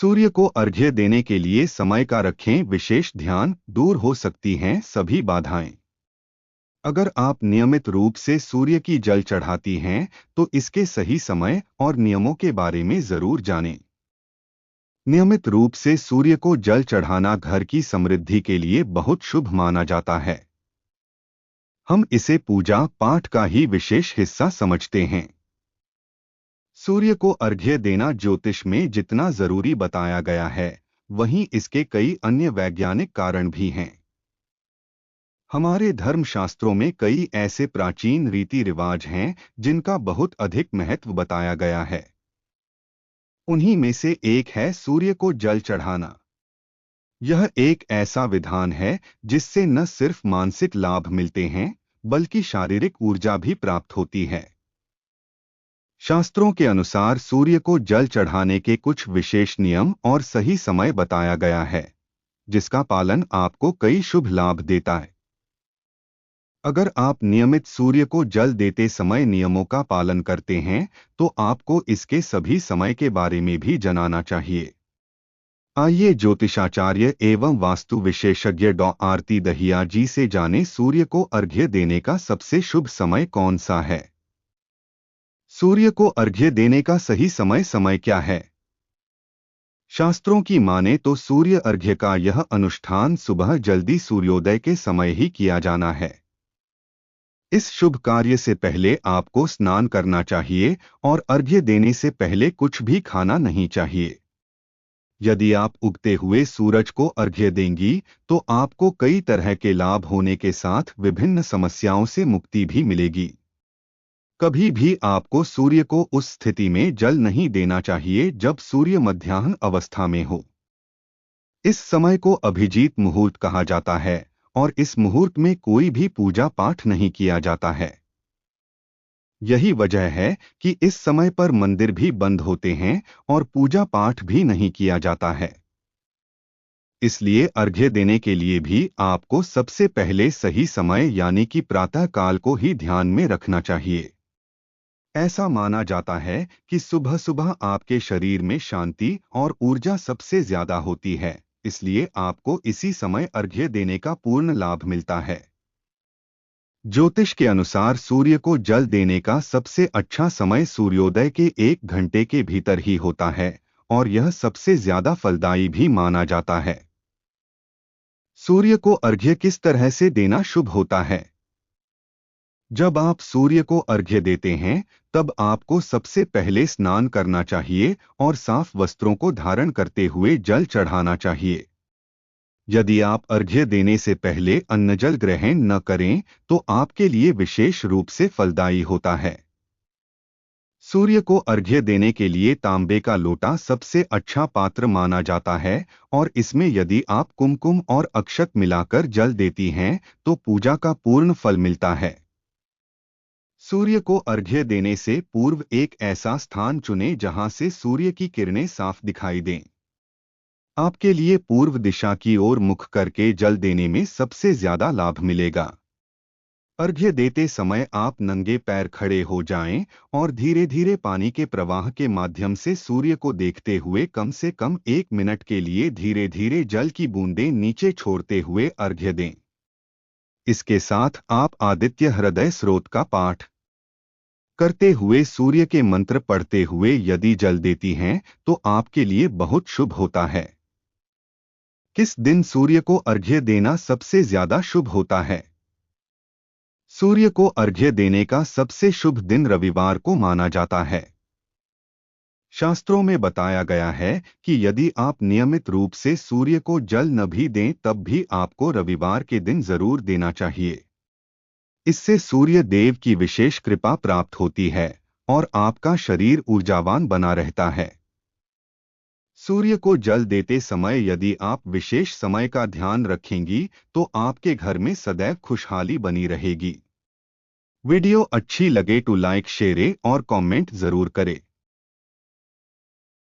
सूर्य को अर्घ्य देने के लिए समय का रखें विशेष ध्यान, दूर हो सकती हैं सभी बाधाएं। अगर आप नियमित रूप से सूर्य की जल चढ़ाती हैं तो इसके सही समय और नियमों के बारे में जरूर जानें। नियमित रूप से सूर्य को जल चढ़ाना घर की समृद्धि के लिए बहुत शुभ माना जाता है। हम इसे पूजा पाठ का ही विशेष हिस्सा समझते हैं। सूर्य को अर्घ्य देना ज्योतिष में जितना जरूरी बताया गया है, वहीं इसके कई अन्य वैज्ञानिक कारण भी हैं। हमारे धर्मशास्त्रों में कई ऐसे प्राचीन रीति रिवाज हैं जिनका बहुत अधिक महत्व बताया गया है। उन्हीं में से एक है सूर्य को जल चढ़ाना। यह एक ऐसा विधान है जिससे न सिर्फ मानसिक लाभ मिलते हैं, बल्कि शारीरिक ऊर्जा भी प्राप्त होती है। शास्त्रों के अनुसार सूर्य को जल चढ़ाने के कुछ विशेष नियम और सही समय बताया गया है, जिसका पालन आपको कई शुभ लाभ देता है। अगर आप नियमित सूर्य को जल देते समय नियमों का पालन करते हैं, तो आपको इसके सभी समय के बारे में भी जानना चाहिए। आइए ज्योतिषाचार्य एवं वास्तु विशेषज्ञ डॉ आरती दहिया जी से जानें सूर्य को अर्घ्य देने का सबसे शुभ समय कौन सा है। सूर्य को अर्घ्य देने का सही समय क्या है? शास्त्रों की माने तो सूर्य अर्घ्य का यह अनुष्ठान सुबह जल्दी सूर्योदय के समय ही किया जाना है। इस शुभ कार्य से पहले आपको स्नान करना चाहिए और अर्घ्य देने से पहले कुछ भी खाना नहीं चाहिए। यदि आप उगते हुए सूरज को अर्घ्य देंगी तो आपको कई तरह के लाभ होने के साथ विभिन्न समस्याओं से मुक्ति भी मिलेगी। कभी भी आपको सूर्य को उस स्थिति में जल नहीं देना चाहिए जब सूर्य मध्याह्न अवस्था में हो। इस समय को अभिजीत मुहूर्त कहा जाता है और इस मुहूर्त में कोई भी पूजा पाठ नहीं किया जाता है। यही वजह है कि इस समय पर मंदिर भी बंद होते हैं और पूजा पाठ भी नहीं किया जाता है। इसलिए अर्घ्य देने के लिए भी आपको सबसे पहले सही समय यानी कि प्रातः काल को ही ध्यान में रखना चाहिए। ऐसा माना जाता है कि सुबह सुबह आपके शरीर में शांति और ऊर्जा सबसे ज्यादा होती है, इसलिए आपको इसी समय अर्घ्य देने का पूर्ण लाभ मिलता है। ज्योतिष के अनुसार सूर्य को जल देने का सबसे अच्छा समय सूर्योदय के 1 घंटे के भीतर ही होता है और यह सबसे ज्यादा फलदायी भी माना जाता है। सूर्य को अर्घ्य किस तरह से देना शुभ होता है? जब आप सूर्य को अर्घ्य देते हैं, तब आपको सबसे पहले स्नान करना चाहिए और साफ वस्त्रों को धारण करते हुए जल चढ़ाना चाहिए। यदि आप अर्घ्य देने से पहले अन्न जल ग्रहण न करें, तो आपके लिए विशेष रूप से फलदायी होता है। सूर्य को अर्घ्य देने के लिए तांबे का लोटा सबसे अच्छा पात्र माना जाता है और इसमें यदि आप कुमकुम और अक्षत मिलाकर जल देती हैं, तो पूजा का पूर्ण फल मिलता है। सूर्य को अर्घ्य देने से पूर्व एक ऐसा स्थान चुनें जहां से सूर्य की किरणें साफ दिखाई दें। आपके लिए पूर्व दिशा की ओर मुख करके जल देने में सबसे ज्यादा लाभ मिलेगा। अर्घ्य देते समय आप नंगे पैर खड़े हो जाएं और धीरे धीरे पानी के प्रवाह के माध्यम से सूर्य को देखते हुए कम से कम 1 मिनट के लिए धीरे धीरे जल की बूंदें नीचे छोड़ते हुए अर्घ्य दें। इसके साथ आप आदित्य हृदय स्रोत का पाठ करते हुए सूर्य के मंत्र पढ़ते हुए यदि जल देती हैं तो आपके लिए बहुत शुभ होता है। किस दिन सूर्य को अर्घ्य देना सबसे ज्यादा शुभ होता है? सूर्य को अर्घ्य देने का सबसे शुभ दिन रविवार को माना जाता है। शास्त्रों में बताया गया है कि यदि आप नियमित रूप से सूर्य को जल न भी दें तब भी आपको रविवार के दिन जरूर देना चाहिए। इससे सूर्य देव की विशेष कृपा प्राप्त होती है और आपका शरीर ऊर्जावान बना रहता है। सूर्य को जल देते समय यदि आप विशेष समय का ध्यान रखेंगी तो आपके घर में सदैव खुशहाली बनी रहेगी। वीडियो अच्छी लगे तो लाइक शेयर और कमेंट जरूर करें।